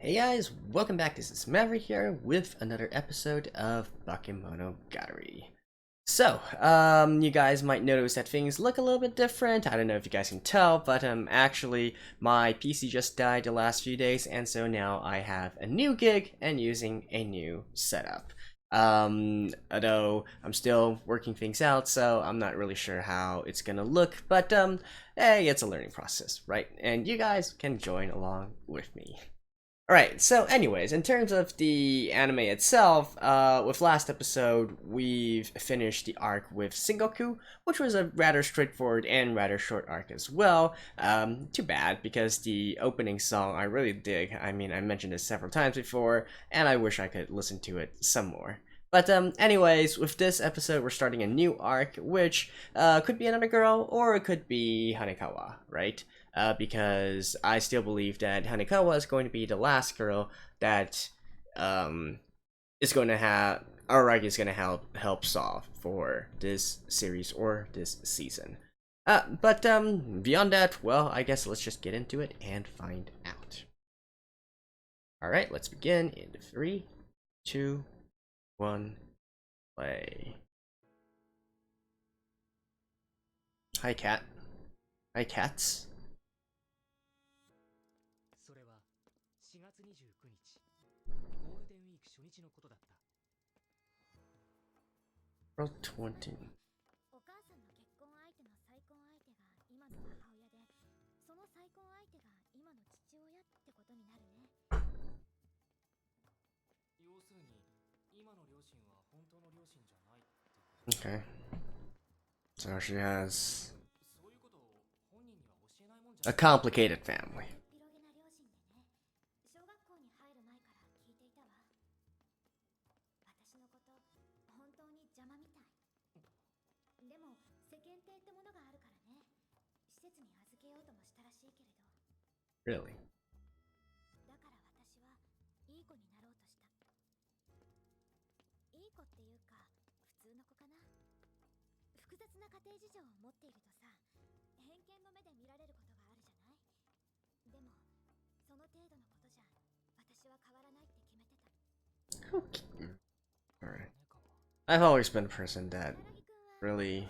Hey guys, welcome back. This is Maverick here with another episode of Bakemonogatari. So, you guys might notice that things look a little bit different. I don't know if you guys can tell, but actually my PC just died the last few days, and so now I have a new gig and using a new setup. Although I'm still working things out, so I'm not really sure how it's gonna look, but hey, it's a learning process, right? And you guys can join along with me. Alright, so anyways, in terms of the anime itself, with last episode, we've finished the arc with Sengoku, which was a rather straightforward and rather short arc as well. Too bad, because the opening song I really dig. I mean, I mentioned this several times before, and I wish I could listen to it some more. But anyways, with this episode, we're starting a new arc, which could be another girl, or it could be Hanekawa, right? Because I still believe that Hanekawa is going to be the last girl that is going to have Araki is going to help solve for this series or this season. But beyond that, well, I guess let's just get into it and find out. All right, let's begin in 3, 2, 1, play. Hi, cat. Hi, cats. それは4月29日ゴールデンウィーク初日のことだった。 World 20. お母さんの結婚相手の再婚相手が今の母親で、その再婚相手が今の父親ってことになるね。要するに今の両親は本当の両親じゃないってこと。 Okay. So she has そういうことを本人には教えないもんじゃ a complicated family. 広げな両親でね。小学校に入る前から聞いていたわ。私のこと本当に邪魔みたい。でも世間体ってものがあるからね。施設に預けようともしたらしいけれど。 Really? だから私はいい子になろうとした。いい子っていうか普通の子かな。複雑な家庭事情を持っているとさ、偏見の目で見られることがあるじゃない。でもその程度のことじゃ私は変わらないって決めてた。 Okay. Alright. I've always been a person that really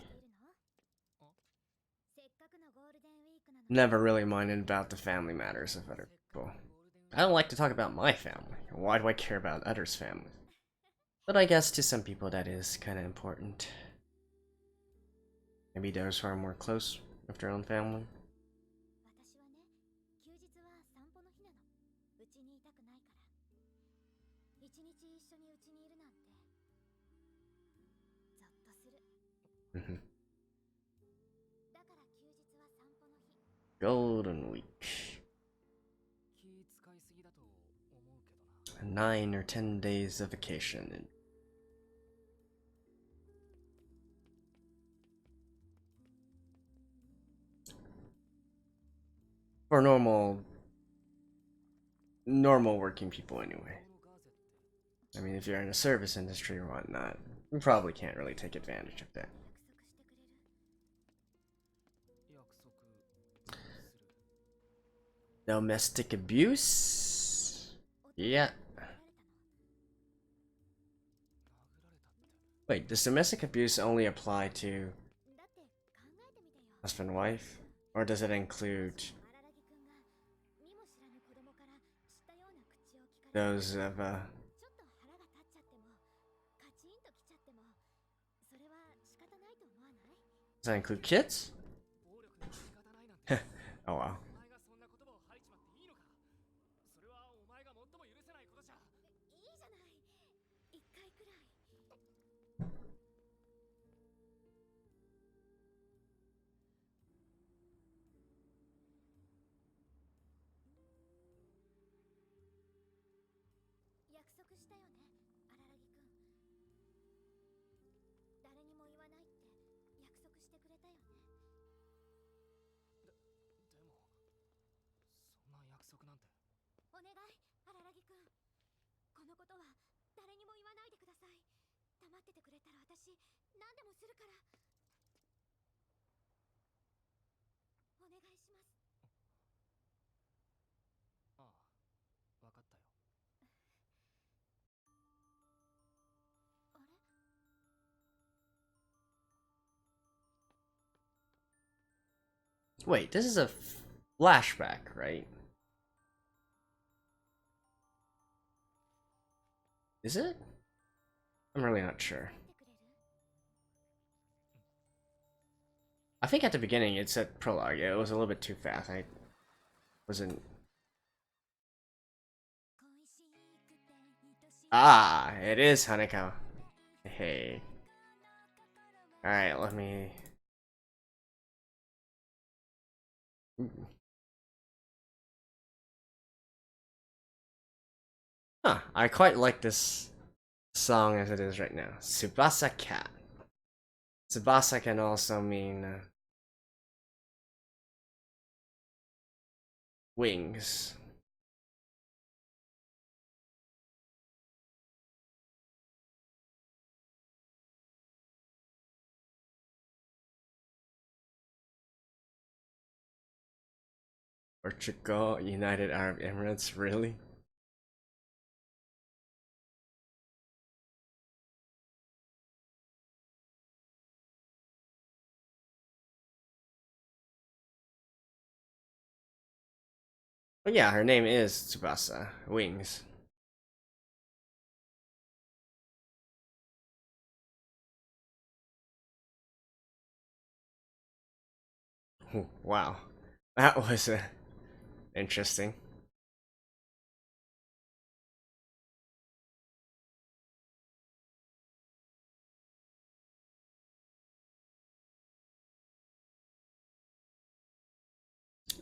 せっかくのゴールデンウィークなのに never really minded about the family matters of other people. I don't like to talk about my family. Why do I care about others' families? But I guess to some people that is kind of important. Maybe those who are more close with their own family. 私はね、休日は散歩の日なの。うちにいたくないから。一日一緒にうちにいるなんてゾッとする。 Mhm. だから休日は散歩の日。 Golden Week. 気使いすぎだと思うけどな。 9 or 10 days of vacation. For normal working people anyway. I mean, if you're in a service industry or whatnot, you probably can't really take advantage of that. 約束する。 Domestic abuse? Yeah. 殴られたって。 Wait, does domestic abuse only apply to だって考えてみてよ。 husband and wife? Or does it include 荒木くんが見も知らぬ子供から知ったような口を聞かれて、 those of ちょっと腹が立っちゃってもカチンときちゃってもそれは仕方ないと思わない？ does that include kids? 暴力に仕方ないなんて。 Oh wow. お前がそんな言葉を吐いちまっていいのか。それはお前が最も許せないことじゃ。 いいじゃない。一回くらい。 約束したよね、荒木くん。誰にも言わないって約束してくれたよね。でもそんな約束なんて。 お願い、荒木くん。このことは誰にも言わないでください。黙っててくれたら私何でもするから。お願いします。ああ、わかったよ。Wait, this is a flashback, right? Is it? I'm really not sure. I think at the beginning it said prologue. It was a little bit too fast. I wasn't. Ah, it is Haneko. Hey. Alright, let me. Ooh. Huh, I quite like this song as it is right now. Tsubasa Cat. Tsubasa can also mean wings. Portugal, United Arab Emirates, really? But yeah, her name is Tsubasa. Wings. Ooh, wow. That was interesting.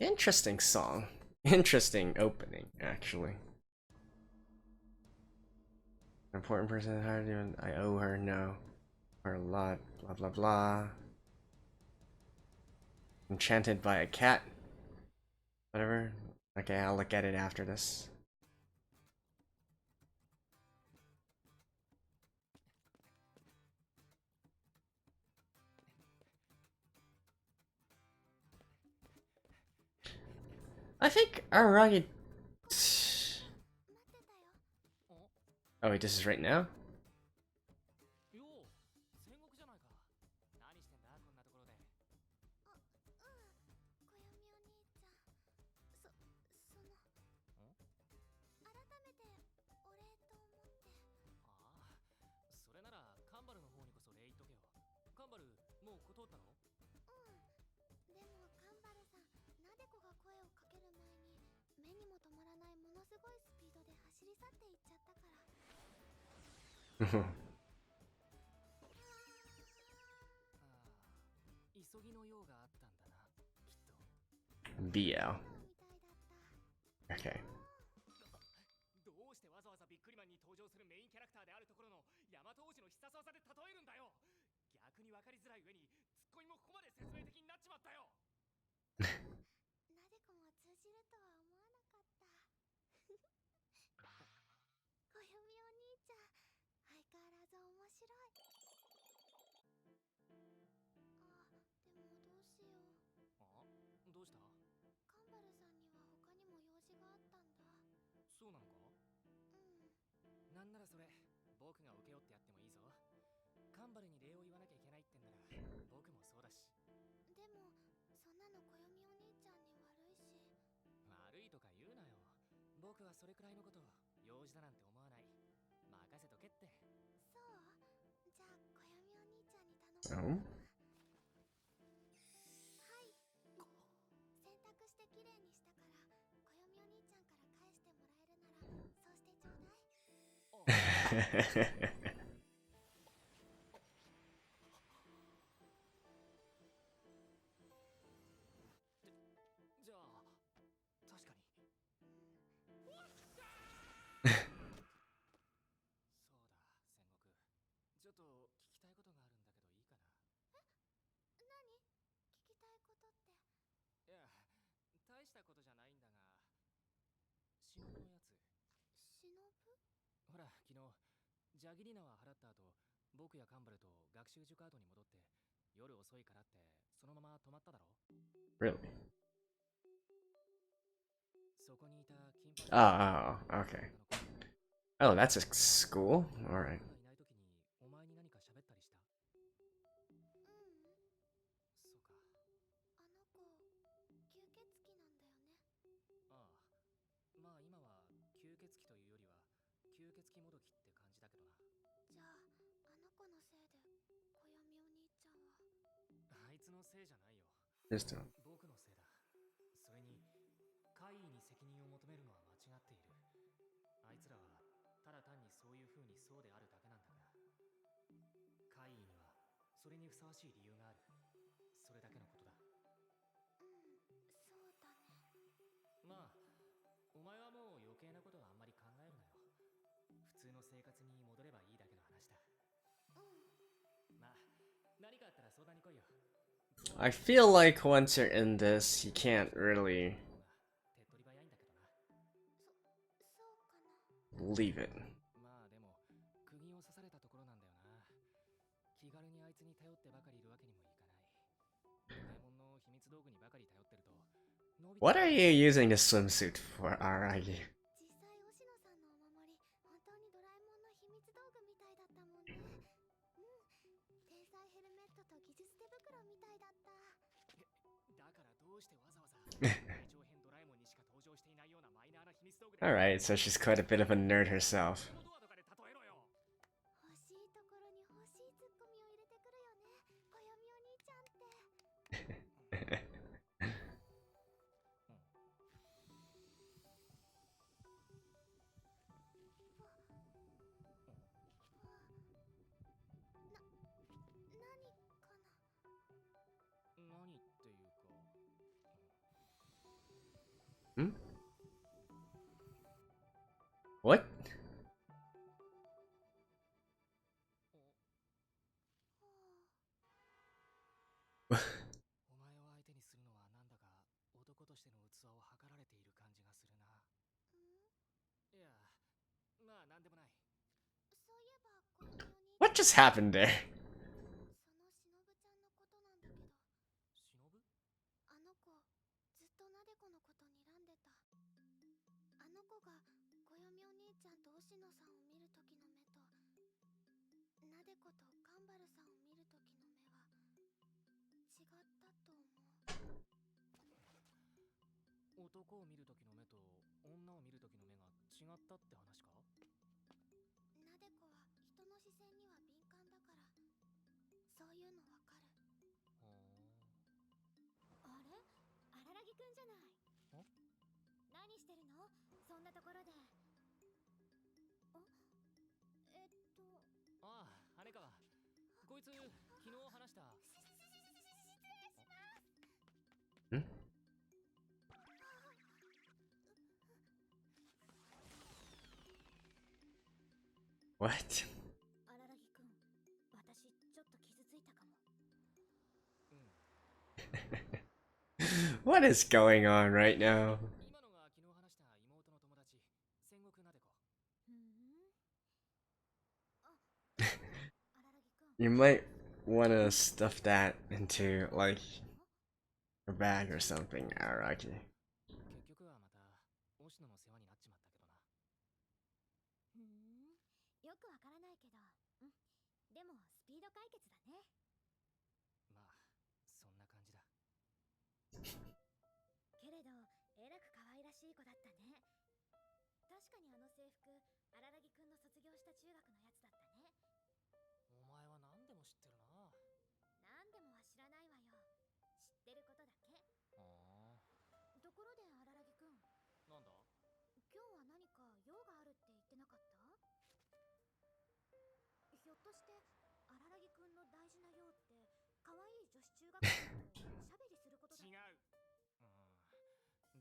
Interesting song. Interesting opening, actually. Important person hired you. I owe her no. Her a lot. Blah blah blah. Enchanted by a cat. Whatever. Okay, I'll look at it after this. I think Aragi. Oh wait, this is right now? よう、戦国じゃないか。何してんだこんなところで。暦お兄ちゃん、改めてお礼と思って。ああ、それならカンバルの方にこそ礼言っとけよ。カンバル、もう断ったの？でもカンバルさん、なでこが声をかける前に目にも止まらないものすごいスピードで走り去っていっちゃったから。急ぎの用があったんだな、きっと。BL. Okay. どうしてわざわざビックリマンに登場するメインキャラクターであるところのヤマト王子の必殺技で例えるんだよ。逆に分かりづらい上にツッコミもここまで説明的になっちまったよ。なでこも通じるとは思わなかった。暦お兄ちゃん、相変わらず面白い。あ、でもどうしよう。あ、どうした？カンバルさんには他にも用事があったんだ。そうなのか？なんならそれ、僕が請け負ってやってもいいぞ。カンバルに礼を言わなきゃいけないってんなら、僕もそうだし。でも、そんなの暦お兄ちゃんに悪いし。悪いとか言うなよ。僕はそれくらいのこと用事だなんて思わない。任せとけって。そう？じゃあ暦お兄ちゃんに頼む。Oh? はい。洗濯してきれいにしたから、暦お兄ちゃんから返してもらえるなら、そうしてちょうだい。じゃあ、確かに。そうだ、戦国。ちょっと聞きたいことがあるんだけどいいかな。何？聞きたいことって。いや、大したことじゃないんだが、忍のやつ。忍？ほら、昨日、ジャギリナは払った後、僕やカンバルと学習塾アートに戻って、夜遅いからって、そのまま泊まっただろ？ Really? そこにいた金 Oh, okay. Oh, that's a school? Alright. 僕がいない時にお前に何か喋ったりした？そうか。あの子、吸血鬼もどきって感じだけどな。じゃああの子のせいで暦お兄ちゃんは。あいつのせいじゃないよ。Just don't. 僕のせいだ。それに怪異に責任を求めるのは間違っている。あいつらはただ単にそういう風にそうであるだけなんだから。怪異にはそれにふさわしい理由がある。それだけのことだ。そうだね。まあお前はもう余計なことはあんまり考えるなよ。普通の生活に戻ればいいだけの話だ。まあ何かあったら相談に来いよ。 I feel like once you're in this, you can't really 手っ取り早いんだけどな。そうかな。leave it. まあでも釘を刺されたところなんだよな。気軽にあいつに頼ってばかりいるわけにもいかない。ドラえもんの秘密道具にばかり頼ってると。What are you using the swimsuit for, Aragi? 実際星野さんのお守り本当にドラえもんの秘密道具みたいだったもんね。天才ヘルメットと技術手袋みたいだった。だからどうしてわざわざ大長編ドラえもんにしか登場していないようなマイナーな秘密道具で。 Alright, so she's quite a bit of a nerd herself. ドアとかで例えろよ。欲しいところに欲しいツッコミを入れてくるよね、暦お兄ちゃんって。何っていうか。Hmm? What? お前を相手にするのはなんだか男としての器を測られている感じがするな。いや、まあなんでもない。そういえば暦お兄 What just happened there? そのしのぶちゃんのことなんだけど、忍ぶ？あの子ずっとなでこのこと睨んでた。あの子が暦お兄ちゃんと星野さんを見る時の目と、なでことカンバルさんを見る時の目は違ったと思う。男を見るときの目と女を見るときの目が違ったって話か？なでこは人の視線には敏感だから、そういうのわかる。あれ、荒木くんじゃない。何してるのそんなところで。ああ、羽川。こいつ昨日話した。Hmm? What? 荒木くん、私ちょっと傷ついたかも。What is going on right now? 今のが昨日話した妹の友達、戦国なでこ。You might want to stuff that into, like, a bag or something, Araki. 結局はまた星野の世話になっちまったけどな。よくわからないけど、でもスピード解決だね。まあそんな感じだ。けれどえらく可愛らしい子だったね。確かにあの制服、荒木くんの卒業した中学のやつだったね。お前は何でも知ってるな。何でもは知らないわよ。知ってることだけ。ところで荒木くん、なんだ？今日は何か用があるって言ってなかった？ひょっとして荒木くんの大事な用って可愛い女子中学生とおしゃべりすることだ。違う。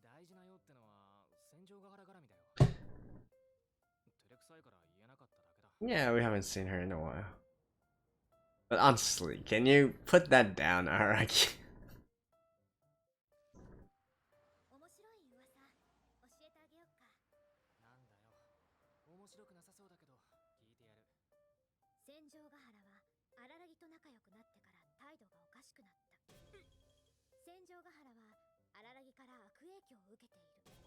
大事なよってのは戦場ヶ原絡みだよ。照れくさいから言えなかっただけだ。Yeah, we haven't seen her in a while. But honestly, can you put that down, Araki? 面白い噂教えてあげよっか。なんだよ。面白くなさそうだけど聞いてやる。戦場ヶ原は荒木と仲良くなってから態度がおかしくなった。戦場ヶ原は荒木から悪影響を受けているとか。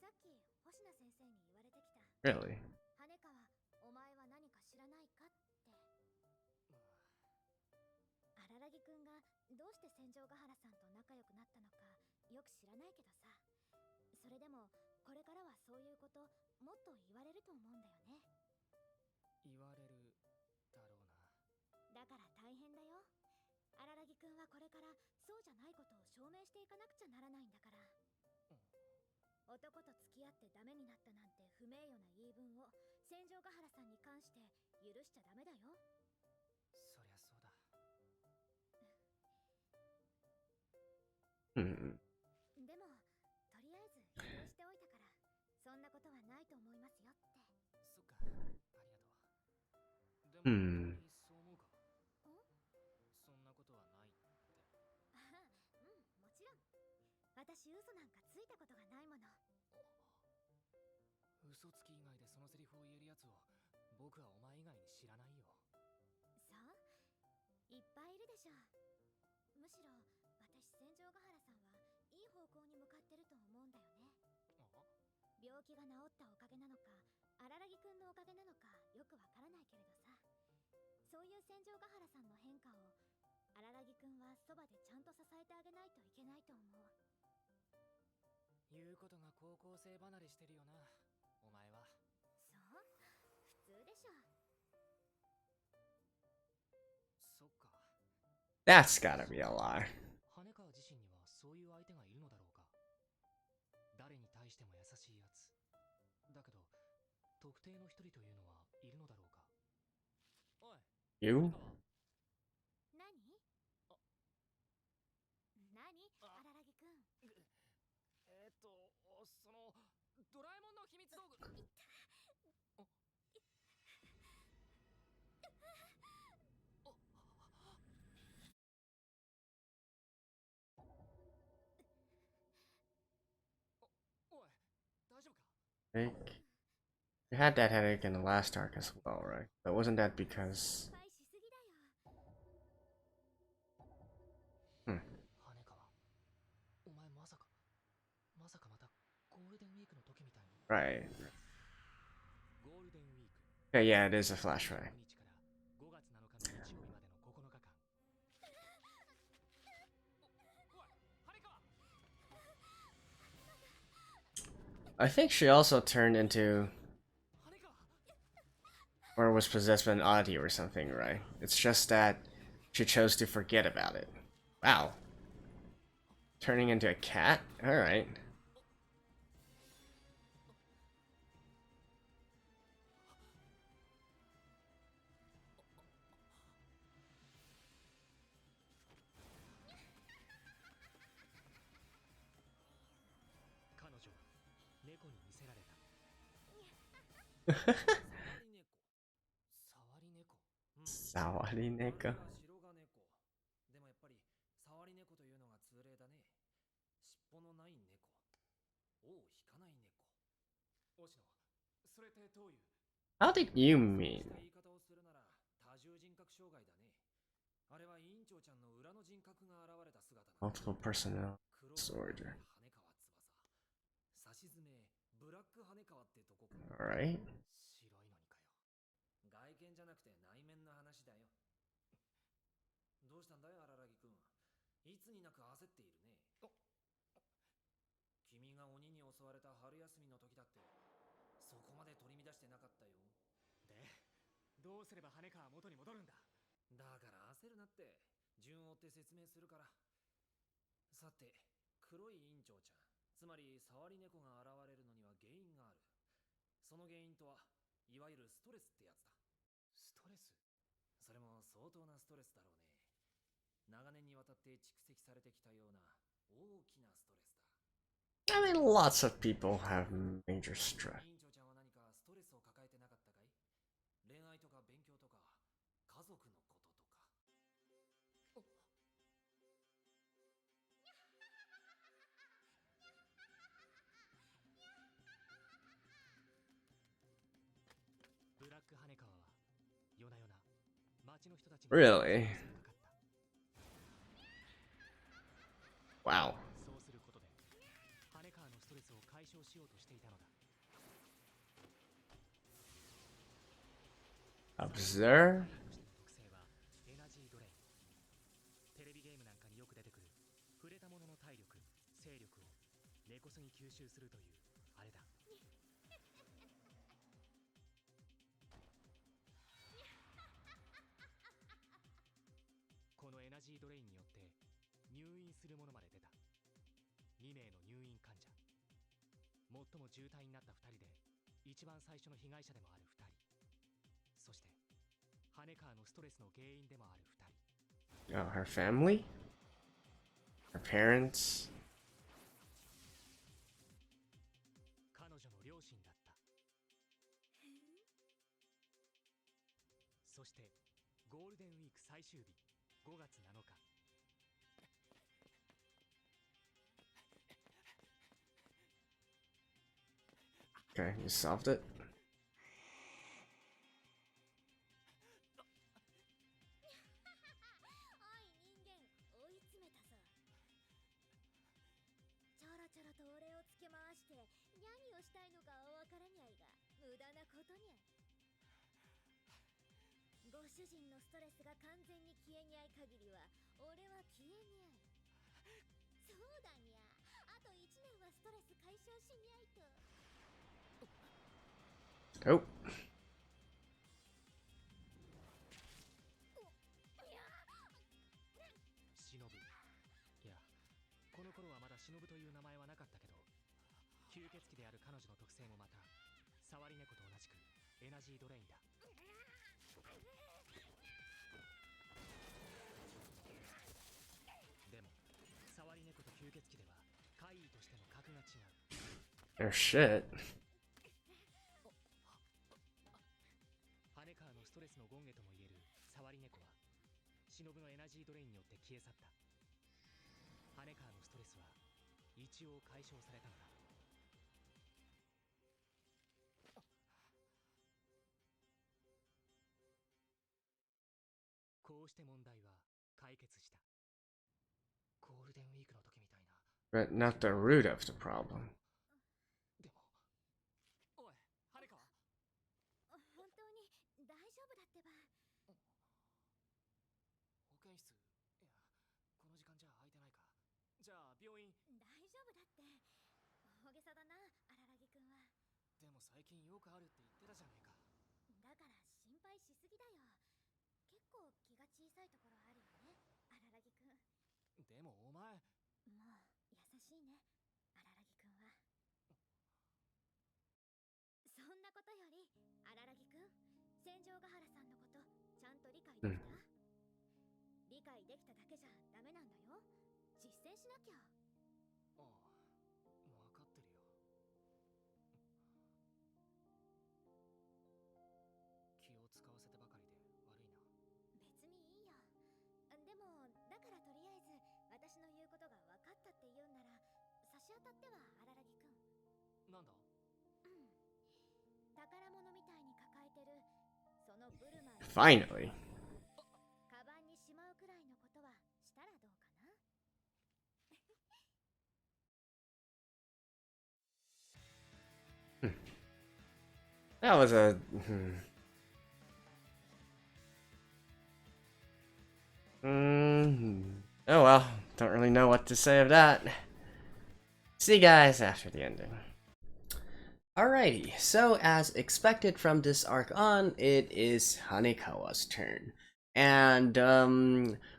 さっき星名先生に言われてきた。 Really? 羽川、お前は何か知らないかって。荒木くんがどうして戦場ヶ原さんと仲良くなったのかよく知らないけどさ、それでもこれからはそういうこともっと言われると思うんだよね。言われるだろうな。だから大変だよ。荒木くんはこれからそうじゃないことを証明していかなくちゃならないんだから。男と付き合ってダメになったなんて不名誉な言い分を戦場ヶ原さんに関して許しちゃダメだよ。そりゃそうだ。うん。でもとりあえず否定しておいたからそんなことはないと思いますよって。そっか、ありがとう。でも、本当にそう思うか？そんなことはないって。もちろん。私嘘なんかついたことがないもの。嘘つき以外でそのセリフを言えるやつを僕はお前以外に知らないよ。そういっぱいいるでしょ。むしろ私戦場ヶ原さんはいい方向に向かってると思うんだよね。病気が治ったおかげなのか荒木くんのおかげなのかよくわからないけれどさ、そういう戦場ヶ原さんの変化を荒木くんはそばでちゃんと支えてあげないといけないと思う。言うことが高校生離れしてるよな、お前は。そう普通でしょ。そっか。That's gotta be a lie. 羽川自身にはそういう相手がいるのだろうか。誰に対しても優しいやつだけど特定の一人というのはいるのだろうか。おい、 You? 何荒木くん。そのドラえもんの秘密道具。おい、大丈夫か？ Like, you had that headache in the last arc as well, right? But wasn't that because... 心配しすぎだよ。Hmm. 羽川、お前まさかまたゴールデンウィークの時みたいに。 Right. ゴールデンウィーク。 Yeah, yeah, it is a flashback. 5日から5月7日の日曜日までの9日間。おい、羽川。 I think she also turned into... 羽川。 or was possessed by an oddity or something, right? It's just that she chose to forget about it. Wow. Turning into a cat? Alright. 彼女は猫に見せられた。触り猫。触り猫。白髪猫。でもやっぱり触り猫というのが通例だね。尻尾のない猫。尾を引かない猫。押野、それってどういう？ How did you mean? 言い方をするなら多重人格障害だね。あれは委員長ちゃんの裏の人格が現れた姿なんだ。 Multiple personal disorder. 羽川翼。差し詰めブラック羽川ってとこか。 Alright. 白いのにかよ。外見じゃなくて内面の話だよ。どうしたんだい荒木くん。いつになく焦っているね。君が鬼に襲われた春休みの時だってそこまで取り乱してなかったよ。で、どうすれば羽川元に戻るんだ。だから焦るなって。順を追って説明するから。さて、黒い委員長ちゃん、つまり触り猫が現れるのには原因がある。その原因とはいわゆるストレスってやつだ。ストレス？それも相当なストレスだろうね。長年にわたって蓄積されてきたような大きなストレスだ。 I mean, lots of people have major stress. 委員長ちゃんは何かストレスを抱えてなかったかい？恋愛とか勉強とか家族のこととか。ブラック羽川は夜な夜な町の人たちに Really? Wow. そうすることで羽川のストレスを解消しようとしていたのだ。 Observe? 特性はエナジードレイン。テレビゲームなんかによく出てくる触れたものの体力、勢力を根こそぎ吸収するというあれだ。このエナジードレインによって入院する者まで出た。2名の入院患者、最も重体になった2人で一番最初の被害者でもある2人、そして羽川のストレスの原因でもある2人。 Oh, her family? Her parents? 彼女の両親だった。そしてゴールデンウィーク最終日5月7日、 Okay, you solved it. おい人間、追い詰めたぞ。ちょろちょろと俺をつけ回して何をしたいのかは分からにゃいが無駄なことにゃ。ご主人のストレスが完全に消えにゃい限りは俺は消えにゃい。そうだにゃ、あと1年はストレス解消しにゃいと。Oh. 忍ぶ。いや、この頃はまだ忍という名前はなかったけど、吸血鬼である彼女の特性もまた触り猫と同じくエナジードレインだ。でも触り猫と吸血鬼では怪異としての格が違う。 Oh shit. 羽川のストレスの権下ともいえる触り猫は忍のエナジードレインによって消え去った。羽川のストレスは一応解消されたのだ。こうして問題は解決した。ゴールデンウィークの時みたいな。 But not the root of the problem. でも、おい、羽川。本当に大丈夫だってば。保健室、いや、この時間じゃ空いてないか。じゃあ病院。大丈夫だって。大げさだな、荒木くんは。でも最近よくあるって言ってたじゃねえか。だから心配しすぎだよ。結構気が小さいところあるよね、荒木くん。でもお前、もう優しいね、荒木くんは。そんなことより荒木くん、戦場ヶ原さんのことちゃんと理解できた？理解できただけじゃダメなんだよ。実践しなきゃ。ああ、分かってるよ。気を使わせてばかりで悪いな。別にいいよ。でもだからとりあえず私の言うことが分かったって言うんなら、差し当たっては荒木くん。なんだ？宝物みたいに抱えてるそのブルマー Finally. カバンにしまうくらいのことはしたらどうかな。That was a... Oh well, don't really know what to say of that. See you guys after the ending. Alrighty, so as expected from this arc on, it is Hanekawa's turn. And,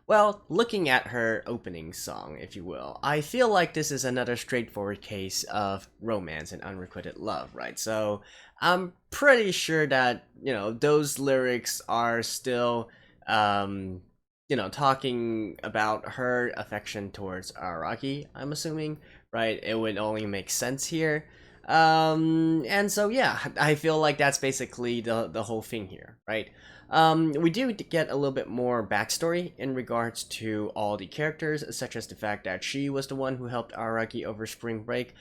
well, looking at her opening song, if you will, I feel like this is another straightforward case of romance and unrequited love, right? So, I'm pretty sure that, you know, those lyrics are still, you know, talking about her affection towards Araki, I'm assuming, right? It would only make sense here. And so yeah, I feel like that's basically the whole thing here, right? We do get a little bit more backstory in regards to all the characters, such as the fact that she was the one who helped Araki over spring break.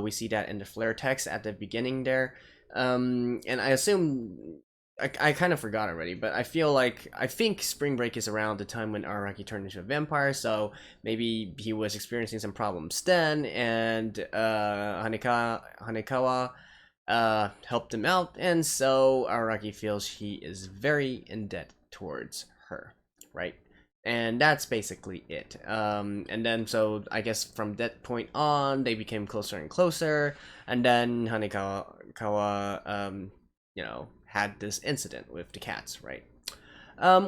We see that in the flare text at the beginning there. And I assume I kind of forgot already, but I think spring break is around the time when Araki turned into a vampire, so maybe he was experiencing some problems then, and Hanekawa helped him out, and so Araki feels he is very in debt towards her, right? And that's basically it. And then so I guess from that point on, they became closer and closer. And then Hanekawa, had this incident with the cats, right?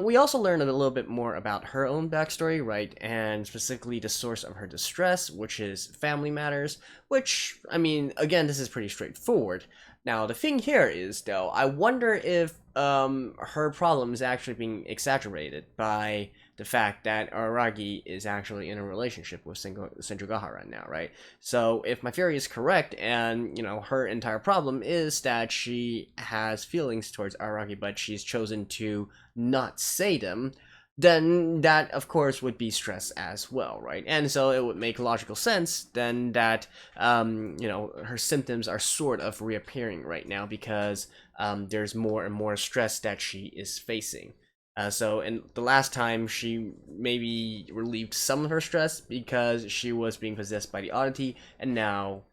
We also learned a little bit more about her own backstory, right? And specifically the source of her distress, which is family matters, which, I mean, again, this is pretty straightforward. Now, the thing here is, though, I wonder if her problem is actually being exaggerated by the fact that Aragi is actually in a relationship with Senjugaha right now, right? So if my theory is correct, and her entire problem is that she has feelings towards Aragi, but she's chosen to not say them, then that of course would be stress as well, right? And so it would make logical sense then that her symptoms are sort of reappearing right now because there's more and more stress that she is facing. So, and the last time she maybe relieved some of her stress because she was being possessed by the oddity, and now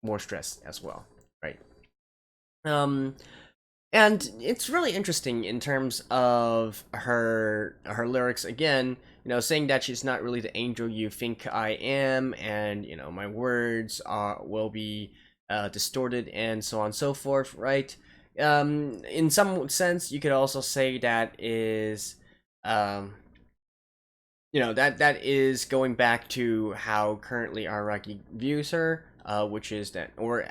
more stress as well, right? And it's really interesting in terms of her lyrics again, saying that she's not really the angel you think I am, and my words will be distorted and so on and so forth, right? In some sense, you could also say that is, that is going back to how currently Araki views her, which is that, or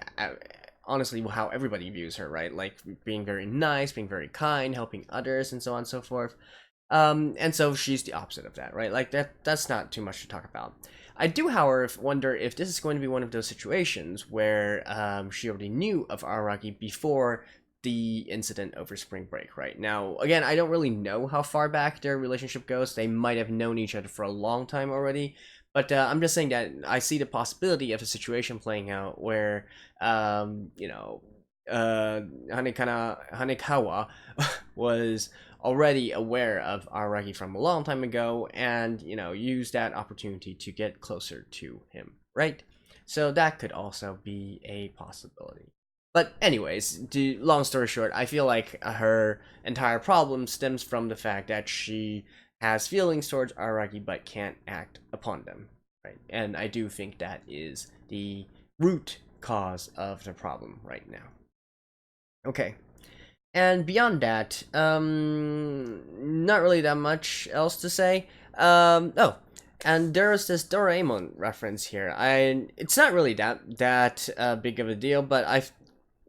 honestly, how everybody views her, right? Like being very nice, being very kind, helping others, and so on and so forth. And so she's the opposite of that, right? Like that's not too much to talk about. I do, however, wonder if this is going to be one of those situations where she already knew of Araki before the incident over spring break, right? Now, again, I don't really know how far back their relationship goes. They might have known each other for a long time already, but I'm just saying that I see the possibility of a situation playing out where, Hanekawa was already aware of Araki from a long time ago and, used that opportunity to get closer to him, right? So that could also be a possibility. But anyways, long story short, I feel like her entire problem stems from the fact that she has feelings towards Araki but can't act upon them, right? And I do think that is the root cause of the problem right now. Okay. And beyond that, not really that much else to say. Oh, and there's this Doraemon reference here. It's not really that big of a deal, but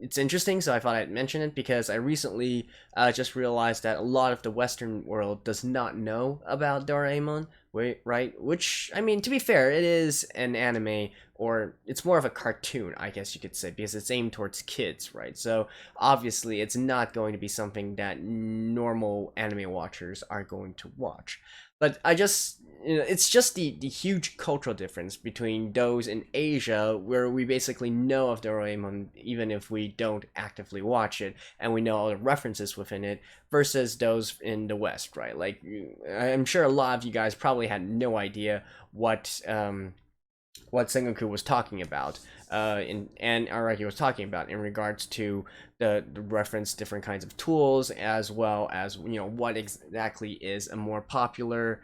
it's interesting, so I thought I'd mention it because I recently just realized that a lot of the Western world does not know about Doraemon, right? Which, I mean, to be fair, it is an anime, or it's more of a cartoon, I guess you could say, because it's aimed towards kids, right? So obviously, it's not going to be something that normal anime watchers are going to watch. But I just, it's just the huge cultural difference between those in Asia, where we basically know of Doraemon even if we don't actively watch it, and we know all the references within it, versus those in the West, right? Like, I'm sure a lot of you guys probably had no idea what Sengoku was talking about, and Araki was talking about in regards to the reference different kinds of tools, as well as what exactly is a more popular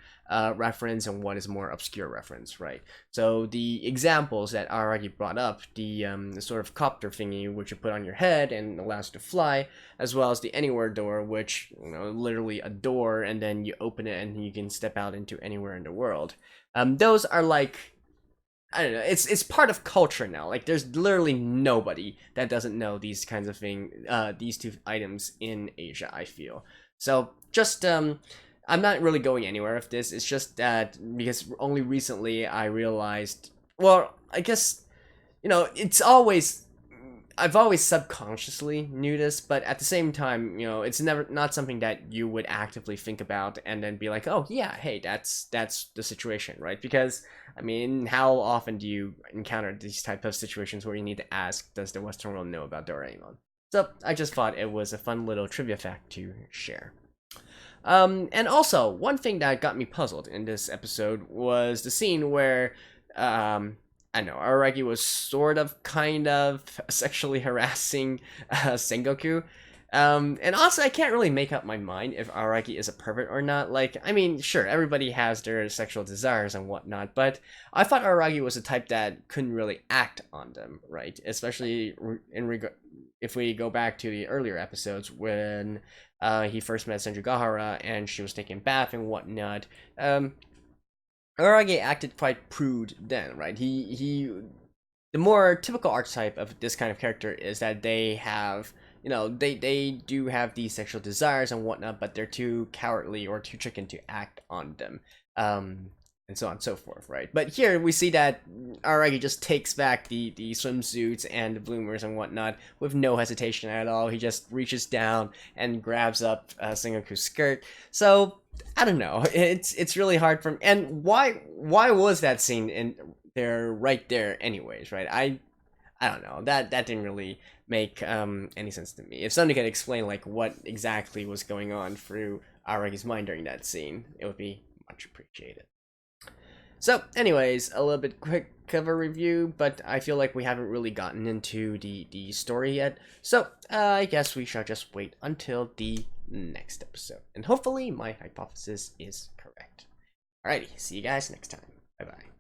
reference and what is a more obscure reference, right? So the examples that Araki brought up, the sort of copter thingy which you put on your head and allows you to fly, as well as the anywhere door, which literally a door and then you open it and you can step out into anywhere in the world. Those are like, I don't know. It's part of culture now. Like there's literally nobody that doesn't know these kinds of things. These two items in Asia, I feel. So just I'm not really going anywhere with this. It's just that because only recently I realized. Well, I guess it's always. I've always subconsciously knew this, but at the same time, it's never not something that you would actively think about and then be like, oh yeah, hey, that's the situation, right? Because I mean, how often do you encounter these type of situations where you need to ask, does the Western world know about Doraemon? So I just thought it was a fun little trivia fact to share. And also, one thing that got me puzzled in this episode was the scene where, I know, Araki was sort of, kind of sexually harassing Sengoku. And also, I can't really make up my mind if Araki is a pervert or not. Like, I mean, sure, everybody has their sexual desires and whatnot, but I thought Araki was the type that couldn't really act on them, right? Especially if we go back to the earlier episodes when he first met Senjugahara and she was taking a bath and whatnot. Aragi acted quite prude then, right? The more typical archetype of this kind of character is that they have, they do have these sexual desires and whatnot, but they're too cowardly or too chicken to act on them, and so on and so forth, right? But here we see that Aragi just takes back the swimsuits and the bloomers and whatnot with no hesitation at all. He just reaches down and grabs up Sengoku's skirt. So I don't know. It's really hard for. And why was that scene in there right there anyways, right? I don't know. That didn't really make any sense to me. If somebody could explain like what exactly was going on through Aragi's mind during that scene, it would be much appreciated. So, anyways, a little bit quick cover review, but I feel like we haven't really gotten into the story yet. So, I guess we shall just wait until the next episode. And hopefully my hypothesis is correct. Alrighty, see you guys next time. Bye-bye.